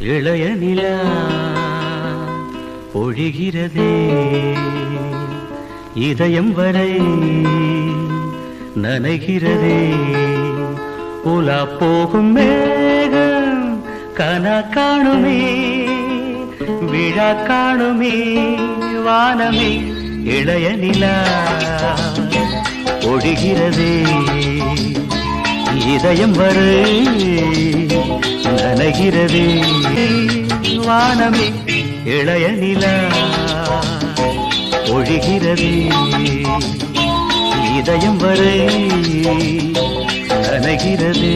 இளைய நிலா பொழிகிறதே இதயம் வரை நனைகிறதே உலா போகும் மேகம் கனா காணுமே விழா காணுமே வானமே இளைய நிலா பொழிகிறதே இதயம் வரை நனைகிறதே வானமே இளைய நிலா பொழிகிறதே இதயம் வரை நனைகிறதே